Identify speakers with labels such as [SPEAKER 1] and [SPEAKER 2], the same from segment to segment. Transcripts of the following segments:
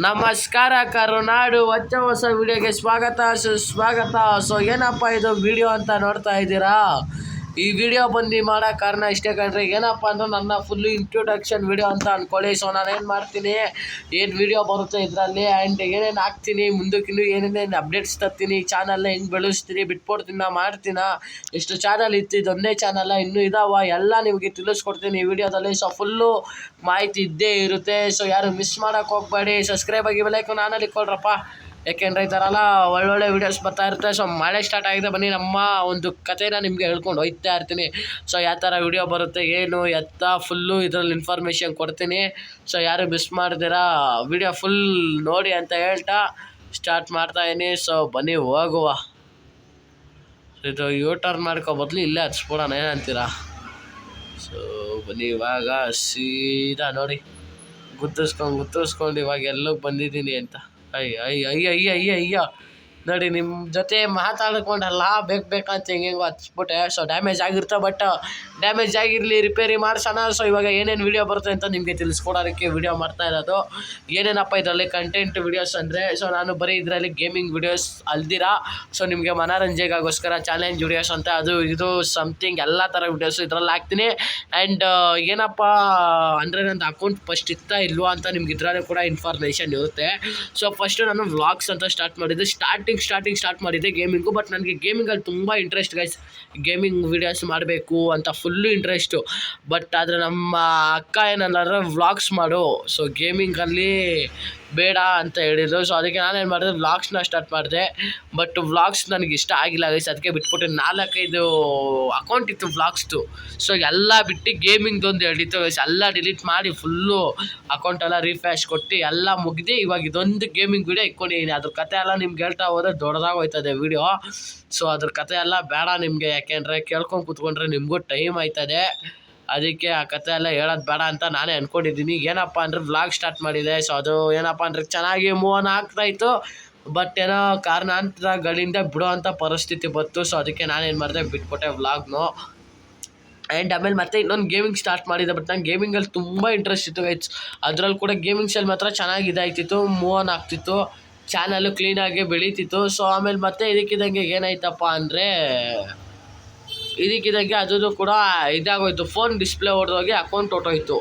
[SPEAKER 1] ನಮಸ್ಕಾರ ಕರುನಾಡು ಹೊಸ ವಿಡಿಯೋಗೆ ಸ್ವಾಗತ ಸುಸ್ವಾಗತ. ಸೊ ಏನಪ್ಪ ಇದು ವಿಡಿಯೋ ಅಂತ ನೋಡ್ತಾ ಇದ್ದೀರಾ. ಈ ವಿಡಿಯೋ ಬಂದು ಮಾಡೋ ಕಾರಣ ಇಷ್ಟೇ ಕಣ್ರಿ. ಏನಪ್ಪ ಅಂದ್ರೆ ನನ್ನ ಫುಲ್ಲು ಇಂಟ್ರೊಡಕ್ಷನ್ ವಿಡಿಯೋ ಅಂತ ಅಂದ್ಕೊಳ್ಳಿ. ಸೊ ನಾನೇನು ಮಾಡ್ತೀನಿ, ಏನು ವಿಡಿಯೋ ಬರುತ್ತೆ ಇದರಲ್ಲಿ ಆ್ಯಂಡ್ ಏನೇನು ಹಾಕ್ತೀನಿ, ಮುಂದಕ್ಕಿನ್ನೂ ಏನೇನೇನು ಅಪ್ಡೇಟ್ಸ್ ತರ್ತೀನಿ, ಚಾನಲ್ನ ಹೆಂಗೆ ಬೆಳೆಸ್ತೀನಿ, ಬಿಟ್ಕೊಡ್ತೀನ ಮಾಡ್ತೀನ, ಎಷ್ಟು ಚಾನಲ್ ಇತ್ತು, ಇದೊಂದೇ ಚಾನಲ್ಲ ಇನ್ನೂ ಇದಾವ ಎಲ್ಲ ನಿಮಗೆ ತಿಳಿಸ್ಕೊಡ್ತೀನಿ ಈ ವಿಡಿಯೋದಲ್ಲಿ. ಸೊ ಫುಲ್ಲು ಮಾಹಿತಿ ಇದ್ದೇ ಇರುತ್ತೆ. ಸೊ ಯಾರು ಮಿಸ್ ಮಾಡೋಕ್ಕೆ ಹೋಗಬೇಡಿ. ಸಬ್ಸ್ಕ್ರೈಬ್ ಆಗಿ ಬೆಲೈಕನ್ ಆನಲ್ಲಿ ಇಟ್ಕೊಳ್ರಪ್ಪ, ಯಾಕೆಂದರೆ ಈ ಥರ ಎಲ್ಲ ಒಳ್ಳೊಳ್ಳೆ ವೀಡಿಯೋಸ್ ಬರ್ತಾ ಇರುತ್ತೆ. ಸೊ ಮಳೆ ಸ್ಟಾರ್ಟ್ ಆಗಿದೆ, ಬನ್ನಿ ನಮ್ಮ ಒಂದು ಕಥೆನ ನಿಮಗೆ ಹೇಳ್ಕೊಂಡು ಹೋಗ್ತಾ ಇರ್ತೀನಿ. ಸೊ ಯಾವ ಥರ ವೀಡಿಯೋ ಬರುತ್ತೆ, ಏನು ಎತ್ತ ಫುಲ್ಲು ಇದರಲ್ಲಿ ಇನ್ಫಾರ್ಮೇಷನ್ ಕೊಡ್ತೀನಿ. ಸೊ ಯಾರು ಮಿಸ್ ಮಾಡ್ತೀರಾ ವಿಡಿಯೋ ಫುಲ್ ನೋಡಿ ಅಂತ ಹೇಳ್ತಾ ಸ್ಟಾರ್ಟ್ ಮಾಡ್ತಾಯಿದ್ದೀನಿ. ಸೊ ಬನ್ನಿ ಹೋಗುವ. ಇದು ಟರ್ನ್ ಮಾಡ್ಕೊ ಬದಲು ಇಲ್ಲೇ ಹಚ್ಬಿಡೋಣ, ಏನಂತೀರಾ. ಸೊ ಬನ್ನಿ ಇವಾಗ ಸೀದಾ ನೋಡಿ ಗುರ್ತಿಸ್ಕೊಂಡು ಇವಾಗ ಎಲ್ಲೋಗಿ ಬಂದಿದ್ದೀನಿ ಅಂತ. ಅಯ್ಯ ನೋಡಿ, ನಿಮ್ಮ ಜೊತೆ ಮಾತಾಡ್ಕೊಂಡಲ್ಲ ಬೇಕಂತ ಹೆಂಗೆಂಗೋ ಹಚ್ಬಿಟ್ಟೆ. ಸೊ ಡ್ಯಾಮೇಜ್ ಆಗಿರ್ತಾ, ಬಟ್ ಡ್ಯಾಮೇಜ್ ಆಗಿರಲಿ, ರಿಪೇರಿ ಮಾಡ್ಸೋಣ. ಸೊ ಇವಾಗ ಏನೇನು ವೀಡಿಯೋ ಬರುತ್ತೆ ಅಂತ ನಿಮಗೆ ತಿಳಿಸ್ಕೊಡೋದಕ್ಕೆ ವೀಡಿಯೋ ಮಾಡ್ತಾ ಇರೋದು. ಏನೇನಪ್ಪ ಇದರಲ್ಲಿ ಕಂಟೆಂಟ್ ವೀಡಿಯೋಸ್ ಅಂದರೆ, ಸೊ ನಾನು ಬರೀ ಇದರಲ್ಲಿ ಗೇಮಿಂಗ್ ವೀಡಿಯೋಸ್ ಅಲ್ದಿರ, ಸೊ ನಿಮಗೆ ಮನೋರಂಜನೆಗೋಸ್ಕರ ಚಾಲೆಂಜ್ ವೀಡಿಯೋಸ್ ಅಂತ ಅದು ಇದು ಸಮಥಿಂಗ್ ಎಲ್ಲ ಥರ ವೀಡಿಯೋಸು ಇದರಲ್ಲಿ ಹಾಕ್ತೀನಿ. ಆ್ಯಂಡ್ ಏನಪ್ಪ ಅಂದರೆ ನಂದು ಅಕೌಂಟ್ ಫಸ್ಟ್ ಇತ್ತಾ ಇಲ್ವಾ ಅಂತ ನಿಮ್ಗೆ ಇದರಲ್ಲೇ ಕೂಡ ಇನ್ಫಾರ್ಮೇಷನ್ ಇರುತ್ತೆ. ಸೊ ಫಸ್ಟು ನಾನು ವ್ಲಾಗ್ಸ್ ಅಂತ ಸ್ಟಾರ್ಟ್ ಮಾಡಿದ್ದೆ. ಸ್ಟಾರ್ಟ್ ಮಾಡಿದ್ದೆ ಗೇಮಿಂಗು. ಬಟ್ ನನಗೆ ಗೇಮಿಂಗಲ್ಲಿ ತುಂಬ ಇಂಟ್ರೆಸ್ಟ್ ಗೈಸ್, ಗೇಮಿಂಗ್ ವೀಡಿಯೋಸ್ ಮಾಡಬೇಕು ಅಂತ ಫುಲ್ಲು ಇಂಟ್ರೆಸ್ಟು. ಬಟ್ ಆದರೆ ನಮ್ಮ ಅಕ್ಕ ಏನಂದ್ರೆ ವ್ಲಾಗ್ಸ್ ಮಾಡು, ಸೊ ಗೇಮಿಂಗಲ್ಲಿ ಬೇಡ ಅಂತ ಹೇಳಿದ್ರು. ಸೊ ಅದಕ್ಕೆ ನಾನೇನು ಮಾಡಿದೆ, ವ್ಲಾಗ್ಸ್ನ ಸ್ಟಾರ್ಟ್ ಮಾಡಿದೆ. ಬಟ್ ವ್ಲಾಗ್ಸ್ ನನಗೆ ಇಷ್ಟ ಆಗಿಲ್ಲ ಗೈಸ್, ಅದಕ್ಕೆ ಬಿಟ್ಬಿಟ್ಟು 4-5 ಅಕೌಂಟ್ ಇತ್ತು ವ್ಲಾಗ್ಸ್ದು. ಸೊ ಎಲ್ಲ ಬಿಟ್ಟು ಗೇಮಿಂಗ್ದೊಂದು ಹೇಳಿತ್ತು ಗೈಸ್, ಎಲ್ಲ ಡಿಲೀಟ್ ಮಾಡಿ ಫುಲ್ಲು ಅಕೌಂಟೆಲ್ಲ ರೀಫ್ರೆಶ್ ಕೊಟ್ಟು ಎಲ್ಲ ಮುಗಿದು ಇವಾಗ ಇದೊಂದು ಗೇಮಿಂಗ್ ವೀಡಿಯೋ ಇಟ್ಕೊಂಡಿದ್ದೀನಿ. ಅದ್ರ ಕತೆ ಎಲ್ಲ ನಿಮ್ಗೆ ಹೇಳ್ತಾ ಹೋದರೆ ದೊಡ್ಡದಾಗಿ ಹೋಯ್ತದೆ ವೀಡಿಯೋ. ಸೊ ಅದ್ರ ಕತೆ ಎಲ್ಲ ಬೇಡ ನಿಮಗೆ, ಯಾಕೆಂದರೆ ಕೇಳ್ಕೊಂಡು ಕೂತ್ಕೊಂಡ್ರೆ ನಿಮಗೂ ಟೈಮ್ ಆಯ್ತದೆ. ಅದಕ್ಕೆ ಆ ಕತೆ ಎಲ್ಲ ಹೇಳೋದು ಬೇಡ ಅಂತ ನಾನೇ ಅಂದ್ಕೊಂಡಿದ್ದೀನಿ. ಏನಪ್ಪ ಅಂದರೆ ವ್ಲಾಗ್ ಸ್ಟಾರ್ಟ್ ಮಾಡಿದೆ. ಸೊ ಅದು ಏನಪ್ಪ ಅಂದರೆ ಚೆನ್ನಾಗಿ ಮೂವ್ ಆನ್ ಆಗ್ತಾಯಿತ್ತು. ಬಟ್ ಏನೋ ಕಾರಣಾಂತರಗಳಿಂದ ಬಿಡೋ ಅಂಥ ಪರಿಸ್ಥಿತಿ ಬಂತು. ಸೊ ಅದಕ್ಕೆ ನಾನೇನು ಮಾಡಿದೆ, ಬಿಟ್ಬಿಟ್ಟೆ ವ್ಲಾಗ್ನು. ಆ್ಯಂಡ್ ಆಮೇಲೆ ಮತ್ತೆ ಇನ್ನೊಂದು ಗೇಮಿಂಗ್ ಸ್ಟಾರ್ಟ್ ಮಾಡಿದೆ. ಬಟ್ ನಂಗೆ ಗೇಮಿಂಗಲ್ಲಿ ತುಂಬ ಇಂಟ್ರೆಸ್ಟ್ ಇತ್ತು ಗೈಸ್. ಅದರಲ್ಲಿ ಕೂಡ ಗೇಮಿಂಗ್ಸಲ್ಲಿ ಮಾತ್ರ ಚೆನ್ನಾಗಿ ಇದಾಗ್ತಿತ್ತು, ಮೂವ್ ಆನ್ ಆಗ್ತಿತ್ತು, ಚಾನಲ್ಲು ಕ್ಲೀನಾಗಿ ಬೆಳೀತಿತ್ತು. ಸೊ ಆಮೇಲೆ ಮತ್ತೆ ಇದಕ್ಕಿದ್ದಂಗೆ ಏನಾಯ್ತಪ್ಪ ಅಂದರೆ, ಇದಕ್ಕಿದ್ದಂಗೆ ಅದು ಕೂಡ ಇದಾಗೋಯ್ತು, ಫೋನ್ ಡಿಸ್ಪ್ಲೇ ಹೊಡೆದೋಗಿ ಅಕೌಂಟ್ ಹೊಟ್ಟೋಯ್ತು.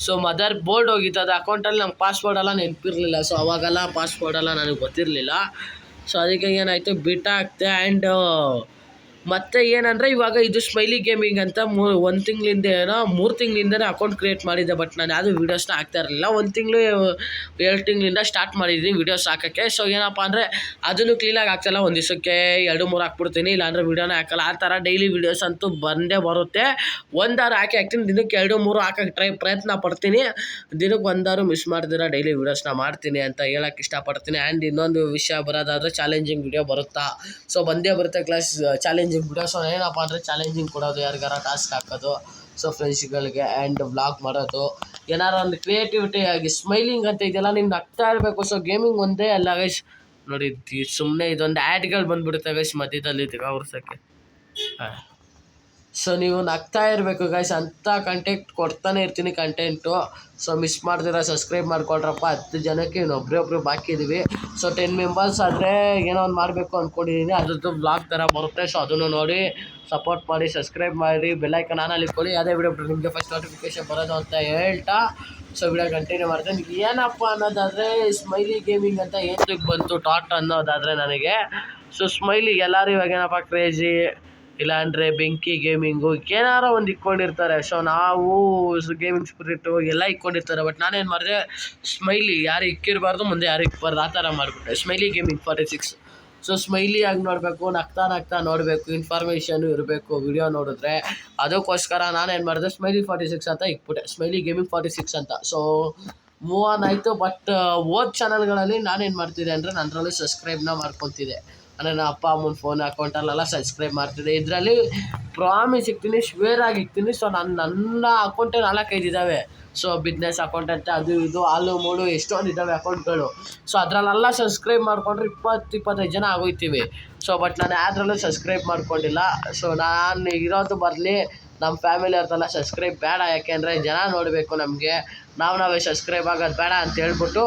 [SPEAKER 1] ಸೊ ಮದರ್ ಬೋರ್ಡ್ ಹೋಗಿತ್ತು, ಅದು ಅಕೌಂಟಲ್ಲಿ ನಂಗೆ ಪಾಸ್ವರ್ಡೆಲ್ಲ ನೆನಪಿರಲಿಲ್ಲ. ಸೊ ಅವಾಗೆಲ್ಲ ಪಾಸ್ವರ್ಡೆಲ್ಲ ನನಗೆ ಗೊತ್ತಿರಲಿಲ್ಲ. ಸೊ ಅದಕ್ಕೆ ಏನಾಯಿತು, ಬಿಟ್ಟಾಕ್ತೆ. ಆ್ಯಂಡ್ ಮತ್ತು ಏನಂದರೆ ಇವಾಗ ಇದು ಸ್ಮೈಲಿ ಗೇಮಿಂಗ್ ಅಂತ 1 ತಿಂಗಳಿಂದನೇ ಅಕೌಂಟ್ ಕ್ರಿಯೇಟ್ ಮಾಡಿದ್ದೆ. ಬಟ್ ನಾನು ಯಾವುದೂ ವೀಡಿಯೋಸ್ನ ಹಾಕ್ತಾ ಇರಲಿಲ್ಲ. 1 ತಿಂಗಳು 2 ತಿಂಗಳಿಂದ ಸ್ಟಾರ್ಟ್ ಮಾಡಿದ್ದೀನಿ ವೀಡಿಯೋಸ್ ಹಾಕೋಕ್ಕೆ. ಸೊ ಏನಪ್ಪ ಅಂದರೆ ಅದನ್ನು ಕ್ಲೀನಾಗಿ ಹಾಕ್ಸಲ್ಲ, ಒಂದು ದಿವಸಕ್ಕೆ 2-3 ಹಾಕ್ಬಿಡ್ತೀನಿ, ಇಲ್ಲಾಂದರೆ ವೀಡಿಯೋನೇ ಹಾಕಲ್ಲ. ಆ ಥರ ಡೈಲಿ ವೀಡಿಯೋಸ್ ಅಂತೂ ಬಂದೇ ಬರುತ್ತೆ. ಒಂದಾರು ಹಾಕ್ತೀನಿ, ದಿನಕ್ಕೆ 2-3 ಹಾಕೋಕ್ಕೆ ಪ್ರಯತ್ನ ಪಡ್ತೀನಿ. ದಿನಕ್ಕೆ ಒಂದಾರು ಮಿಸ್ ಮಾಡ್ದಿರ ಡೈಲಿ ವೀಡಿಯೋಸ್ನ ಮಾಡ್ತೀನಿ ಅಂತ ಹೇಳೋಕ್ಕೆ ಇಷ್ಟಪಡ್ತೀನಿ. ಆ್ಯಂಡ್ ಇನ್ನೊಂದು ವಿಷಯ ಬರೋದಾದರೆ ಚಾಲೆಂಜಿಂಗ್ ವೀಡಿಯೋ ಬರುತ್ತಾ. ಸೊ ಬಂದೇ ಬರುತ್ತೆ ಕ್ಲಾಸ್ ಚಾಲೆಂಜಿಂಗ್ ವೀಡಿಯೋಸ್. ಏನಪ್ಪ ಅಂದರೆ ಚಾಲೆಂಜಿಂಗ್ ಕೊಡೋದು, ಯಾರಿಗಾರ ಟಾಸ್ಕ್ ಹಾಕೋದು, ಸೊ ಫ್ರೆಂಡ್ಸ್ಗಳಿಗೆ, ಆ್ಯಂಡ್ ವ್ಲಾಗ್ ಮಾಡೋದು, ಏನಾರು ಒಂದು ಕ್ರಿಯೇಟಿವಿಟಿ ಆಗಿ ಸ್ಮೈಲಿಂಗ್ ಅಂತ ಇದೆಲ್ಲ ನಿಮ್ಗೆ ಆಗ್ತಾ ಇರಬೇಕು. ಸೊ ಗೇಮಿಂಗ್ ಒಂದೇ ಅಲ್ಲ ಗೈಸ್, ನೋಡಿ ಸುಮ್ಮನೆ ಇದೊಂದು ಆ್ಯಡ್ಗಳು ಬಂದುಬಿಡುತ್ತೆ ಗೈಸ್ ಮಧ್ಯದಲ್ಲಿ ತಿರ್ಗಾವರ್ಸೋಕ್ಕೆ. ಸೊ ನೀವು ನಗ್ತಾ ಇರಬೇಕು ಗೈಸ್, ಅಂಥ ಕಂಟೆಂಟ್ ಕೊಡ್ತಾನೆ ಇರ್ತೀನಿ ಕಂಟೆಂಟು. ಸೊ ಮಿಸ್ ಮಾಡ್ದಿರ ಸಬ್ಸ್ಕ್ರೈಬ್ ಮಾಡ್ಕೊಳ್ರಪ್ಪ. 10 ಜನಕ್ಕೆ ಒಬ್ಬರೊಬ್ರು ಬಾಕಿ ಇದ್ದೀವಿ. ಸೊ 10 ಮೆಂಬರ್ಸ್ ಆದರೆ ಏನೋ ಒಂದು ಮಾಡಬೇಕು ಅಂದ್ಕೊಂಡಿದ್ದೀನಿ, ಅದ್ರದ್ದು ವ್ಲಾಗ್ ಥರ ಬರುತ್ತೆ. ಸೊ ಅದನ್ನು ನೋಡಿ ಸಪೋರ್ಟ್ ಮಾಡಿ, ಸಬ್ಸ್ಕ್ರೈಬ್ ಮಾಡಿ, ಬೆಲ್ಲೈಕನ್ ಆನಲ್ಲಿ ಇಟ್ಕೊಳ್ಳಿ. ಅದೇ ವಿಡಿಯೋ ನಿಮಗೆ ಫಸ್ಟ್ ನೋಟಿಫಿಕೇಷನ್ ಬರೋದು ಅಂತ ಹೇಳ್ತಾ ಸೊ ವಿಡಿಯೋ ಕಂಟಿನ್ಯೂ ಮಾಡ್ತೀನಿ. ಏನಪ್ಪ ಅನ್ನೋದಾದರೆ, ಸ್ಮೈಲಿ ಗೇಮಿಂಗ್ ಅಂತ ಏನಕ್ಕೆ ಬಂತು ಟಾಟ್ ಅನ್ನೋದಾದರೆ ನನಗೆ, ಸೊ ಸ್ಮೈಲಿ ಎಲ್ಲರೂ ಇವಾಗ ಏನಪ್ಪ ಕ್ರೇಜಿ, ಇಲ್ಲಾಂದರೆ ಬೆಂಕಿ ಗೇಮಿಂಗು ಏನಾರೋ ಒಂದು ಇಟ್ಕೊಂಡಿರ್ತಾರೆ. ಸೊ ನಾವು ಗೇಮಿಂಗ್ ಸ್ಪಿರಿಟು ಎಲ್ಲ ಇಟ್ಕೊಂಡಿರ್ತಾರೆ. ಬಟ್ ನಾನೇನು ಮಾಡಿದೆ, ಸ್ಮೈಲಿ ಯಾರು ಇಕ್ಕಿರಬಾರ್ದು, ಮುಂದೆ ಯಾರು ಇಕ್ಬಾರ್ದು, ಆ ಥರ ಮಾಡಿಬಿಟ್ಟೆ. Smiley gaming 46. ಸೊ ಸ್ಮೈಲಿಯಾಗಿ ನೋಡಬೇಕು, ನಗ್ತಾ ನೋಡಬೇಕು, ಇನ್ಫಾರ್ಮೇಷನು ಇರಬೇಕು ವಿಡಿಯೋ ನೋಡಿದ್ರೆ. ಅದಕ್ಕೋಸ್ಕರ ನಾನೇನು ಮಾಡಿದೆ, ಸ್ಮೈಲಿ 46 ಅಂತ ಇಕ್ಬಿಟ್ಟೆ, ಸ್ಮೈಲಿ ಗೇಮಿಂಗ್ 46 ಅಂತ. ಸೊ ಮೂವ್ ಆನ್ ಆಯಿತು. ಬಟ್ ಓದ್ ಚಾನಲ್ಗಳಲ್ಲಿ ನಾನೇನು ಮಾಡ್ತಿದ್ದೆ ಅಂದರೆ, ನನ್ನರಲ್ಲಿ ಸಬ್ಸ್ಕ್ರೈಬ್ನ ಮಾಡ್ಕೊತಿದ್ದೆ. ನನ್ನ ಅಪ್ಪ ಅಮ್ಮನ ಫೋನ್ ಅಕೌಂಟಲ್ಲೆಲ್ಲ ಸಬ್ಸ್ಕ್ರೈಬ್ ಮಾಡ್ತಿದ್ದೆ. ಇದರಲ್ಲಿ ಪ್ರಾಮಿಸ್ ಇಕ್ತೀನಿ, ಶ್ವೇರಾಗಿ ಇಕ್ತೀನಿ. ಸೊ ನನ್ನ ಅಕೌಂಟೇ 4-5 ಇದ್ದಾವೆ. ಸೊ ಬಿಸ್ನೆಸ್ ಅಕೌಂಟ್ ಅಂತ ಅದು ಇದು ಆಲು ಮೂಳು ಎಷ್ಟೊಂದು ಇದ್ದಾವೆ ಅಕೌಂಟ್ಗಳು. ಸೊ ಅದರಲ್ಲೆಲ್ಲ ಸಬ್ಸ್ಕ್ರೈಬ್ ಮಾಡಿಕೊಂಡ್ರೆ 20-25 ಜನ ಆಗೋಯ್ತೀವಿ. ಸೊ ಬಟ್ ನಾನು ಯಾವ್ದ್ರಲ್ಲೂ ಸಬ್ಸ್ಕ್ರೈಬ್ ಮಾಡ್ಕೊಂಡಿಲ್ಲ. ಸೊ ನಾನು ಇರೋದು ಬರಲಿ, ನಮ್ಮ ಫ್ಯಾಮಿಲಿ ಅವ್ರದ್ದೆಲ್ಲ ಸಬ್ಸ್ಕ್ರೈಬ್ ಬೇಡ, ಯಾಕೆಂದರೆ ಜನ ನೋಡಬೇಕು ನಮಗೆ, ನಾವೇ ಸಬ್ಸ್ಕ್ರೈಬ್ ಆಗೋದು ಬೇಡ ಅಂತ ಹೇಳ್ಬಿಟ್ಟು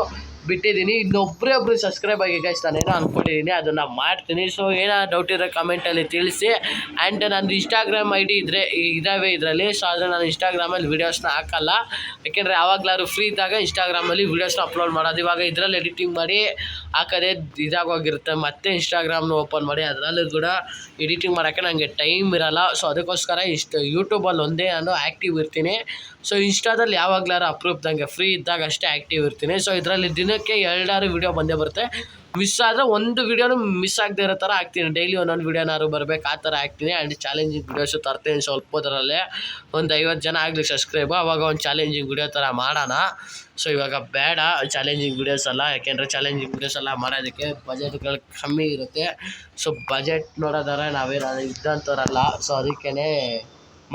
[SPEAKER 1] ಬಿಟ್ಟಿದ್ದೀನಿ. ಒಬ್ಬರು ಸಬ್ಸ್ಕ್ರೈಬ್ ಆಗಿ ಗೈಸ್ ನಾನೇನೋ ಅಂದ್ಕೊಂಡಿದ್ದೀನಿ, ಅದನ್ನು ಮಾಡ್ತೀನಿ. ಸೊ ಏನೋ ಡೌಟ್ ಇರೋ ಕಮೆಂಟಲ್ಲಿ ತಿಳಿಸಿ. ಆ್ಯಂಡ್ ನಂದು ಇನ್ಸ್ಟಾಗ್ರಾಮ್ ID ಇದ್ದಾವೆ ಇದರಲ್ಲಿ. ಸೊ ಆದರೆ ನಾನು ಇನ್ಸ್ಟಾಗ್ರಾಮಲ್ಲಿ ವೀಡಿಯೋಸ್ನ ಹಾಕಲ್ಲ, ಯಾಕೆಂದರೆ ಯಾವಾಗಲಾದ್ರು ಫ್ರೀ ಇದ್ದಾಗ ಇನ್ಸ್ಟಾಗ್ರಾಮಲ್ಲಿ ವೀಡಿಯೋಸ್ನ ಅಪ್ಲೋಡ್ ಮಾಡೋದು. ಇವಾಗ ಇದರಲ್ಲಿ ಎಡಿಟಿಂಗ್ ಮಾಡಿ ಹಾಕೋದೇ ಇದಾಗೋಗಿರುತ್ತೆ, ಮತ್ತೆ ಇನ್ಸ್ಟಾಗ್ರಾಮ್ನ ಓಪನ್ ಮಾಡಿ ಅದರಲ್ಲೂ ಕೂಡ ಎಡಿಟಿಂಗ್ ಮಾಡೋಕ್ಕೆ ನನಗೆ ಟೈಮ್ ಇರೋಲ್ಲ. ಸೊ ಅದಕ್ಕೋಸ್ಕರ ಯೂಟ್ಯೂಬಲ್ಲಿ ಒಂದೇ ನಾನು ಆ್ಯಕ್ಟಿವ್ ಇರ್ತೀನಿ. ಸೊ ಇನ್ಸ್ಟಾದಲ್ಲಿ ಯಾವಾಗಲಾರು ಅಪ್ರೂಪ್ದಂಗೆ ಫ್ರೀ ಇದ್ದಾಗ ಅಷ್ಟೇ ಆ್ಯಕ್ಟಿವ್ ಇರ್ತೀನಿ. ಸೊ ಇದರಲ್ಲಿ ದಿನಕ್ಕೆ 2 ವೀಡಿಯೋ ಬಂದೇ ಬರುತ್ತೆ. ಮಿಸ್ ಆದರೆ ಒಂದು ವೀಡಿಯೋನು ಮಿಸ್ ಆಗದೆ ಇರೋ ಥರ ಹಾಕ್ತೀನಿ. ಡೈಲಿ ಒಂದೊಂದು ವೀಡಿಯೋನಾದ್ರು ಬರಬೇಕು, ಆ ಥರ ಹಾಕ್ತೀನಿ. ಆ್ಯಂಡ್ ಚಾಲೆಂಜಿಂಗ್ ವೀಡಿಯೋಸು ತರ್ತೀನಿ ಸ್ವಲ್ಪದರಲ್ಲೇ. ಒಂದು 50 ಜನ ಆಗಲಿ ಸಬ್ಸ್ಕ್ರೈಬು, ಆವಾಗ ಒಂದು ಚಾಲೆಂಜಿಂಗ್ ವೀಡಿಯೋ ಥರ ಮಾಡೋಣ. ಸೊ ಇವಾಗ ಬೇಡ ಚಾಲೆಂಜಿಂಗ್ ವೀಡಿಯೋಸ್ ಎಲ್ಲ, ಯಾಕೆಂದರೆ ಚಾಲೆಂಜಿಂಗ್ ವೀಡಿಯೋಸ್ ಎಲ್ಲ ಮಾಡೋದಕ್ಕೆ ಬಜೆಟ್ಗಳು ಕಮ್ಮಿ ಇರುತ್ತೆ. ಸೊ ಬಜೆಟ್ ನೋಡೋದಾದ್ರೆ ನಾವೇನು ಇದ್ದಂಥವ್ರಲ್ಲ. ಸೊ ಅದಕ್ಕೇ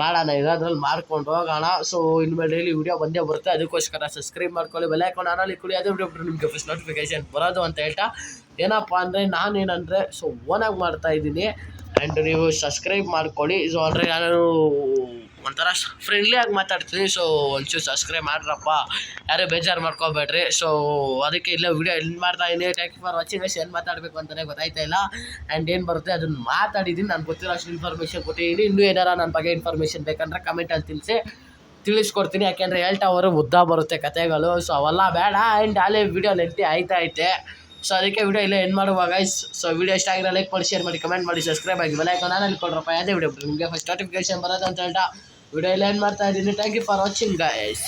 [SPEAKER 1] ಮಾಡೋಣ, ಇರೋದ್ರಲ್ಲಿ ಮಾಡ್ಕೊಂಡು ಹೋಗೋಣ. ಸೊ ಇನ್ಮೇಲೆ ಡೈಲಿ ವೀಡಿಯೋ ಬಂದೇ ಬರುತ್ತೆ, ಅದಕ್ಕೋಸ್ಕರ ಸಬ್ಸ್ಕ್ರೈಬ್ ಮಾಡ್ಕೊಳ್ಳಿ, ಬೆಲ್ ಐಕಾನ್ ಆನಲ್ಲಿ ಕೊಡಿ. ಅದೇ ವಿಡಿಯೋ ನಿಮಗೆ ಫಸ್ಟ್ ನೋಟಿಫಿಕೇಷನ್ ಬರೋದು ಅಂತ ಹೇಳ್ತಾ, ಏನಪ್ಪ ಅಂದರೆ ನಾನೇನಂದರೆ ಸೊ ಓನಾಗಿ ಮಾಡ್ತಾಯಿದ್ದೀನಿ. ಆ್ಯಂಡ್ ನೀವು ಸಬ್ಸ್ಕ್ರೈಬ್ ಮಾಡ್ಕೊಳ್ಳಿ. ಸೊ ಅಂದರೆ ನಾನು ಒಂಥರ ಫ್ರೆಂಡ್ಲಿಯಾಗಿ ಮಾತಾಡ್ತೀನಿ. ಸೊ ಒಂಚೂರು ಸಬ್ಸ್ಕ್ರೈಬ್ ಮಾಡ್ರಪ್ಪ, ಯಾರೇ ಬೇಜಾರು ಮಾಡ್ಕೊಬೇಡ್ರಿ. ಸೊ ಅದಕ್ಕೆ ಇಲ್ಲ ವೀಡಿಯೋ ಎಂಡ್ ಮಾಡ್ತಾಯಿದ್ದೀನಿ. Thank you for watching. ಏನು ಮಾತಾಡಬೇಕು ಅಂತಲೇ ಗೊತ್ತಾಯ್ತಾ ಇಲ್ಲ. ಆ್ಯಂಡ್ ಏನು ಬರುತ್ತೆ ಅದನ್ನು ಮಾತಾಡಿದ್ದೀನಿ, ನಾನು ಗೊತ್ತಿರೋ ಅಷ್ಟು ಇನ್ಫಾರ್ಮೇಷನ್ ಕೊಟ್ಟಿದ್ದೀನಿ. ಇನ್ನೂ ಏನಾರ ನನ್ನ ಬಗ್ಗೆ ಇನ್ಫಾರ್ಮೇಷನ್ ಬೇಕಂದ್ರೆ ಕಮೆಂಟಲ್ಲಿ ತಿಳಿಸ್ಕೊಡ್ತೀನಿ, ಯಾಕೆಂದರೆ ಹೇಳ್ತಾ ಅವರು ಉದ್ದ ಬರುತ್ತೆ ಕತೆಗಳು. ಸೊ ಅವೆಲ್ಲ ಬೇಡ. ಆ್ಯಂಡ್ ಅಲ್ಲೇ ವೀಡಿಯೋ ಲೆಂತಿ ಐತೆ. ಸೊ ಅದಕ್ಕೆ ವೀಡಿಯೋ ಇಲ್ಲೇ ಎಂಡ್ ಮಾಡುವಾಗ ಸೊ ವೀಡಿಯೋ ಇಷ್ಟ ಆಗಿರೋ ಲೈಕ್ ಮಾಡಿ, ಶೇರ್ ಮಾಡಿ, ಕಮೆಂಟ್ ಮಾಡಿ, ಸಬ್ಸ್ಕ್ರೈಬ್ ಆಗಿ ಬೆಲ್ ಐಕಾನ್ ಆನಲ್ಲಿ ಕೊಡ್ರಪ್ಪ. ಅದೇ ವಿಡಿಯೋ ನಿಮಗೆ ಫಸ್ಟ್ ನೋಟಿಫಿಕೇಷನ್ ಬರೋದು ಅಂತ ಹೇಳ್ತಾ ವಿಡಿಯೋ ಎಲ್ಲ ಎಂಡ್ ಮಾಡ್ತಾ ಇದ್ದೀನಿ. Thank you for watching guys.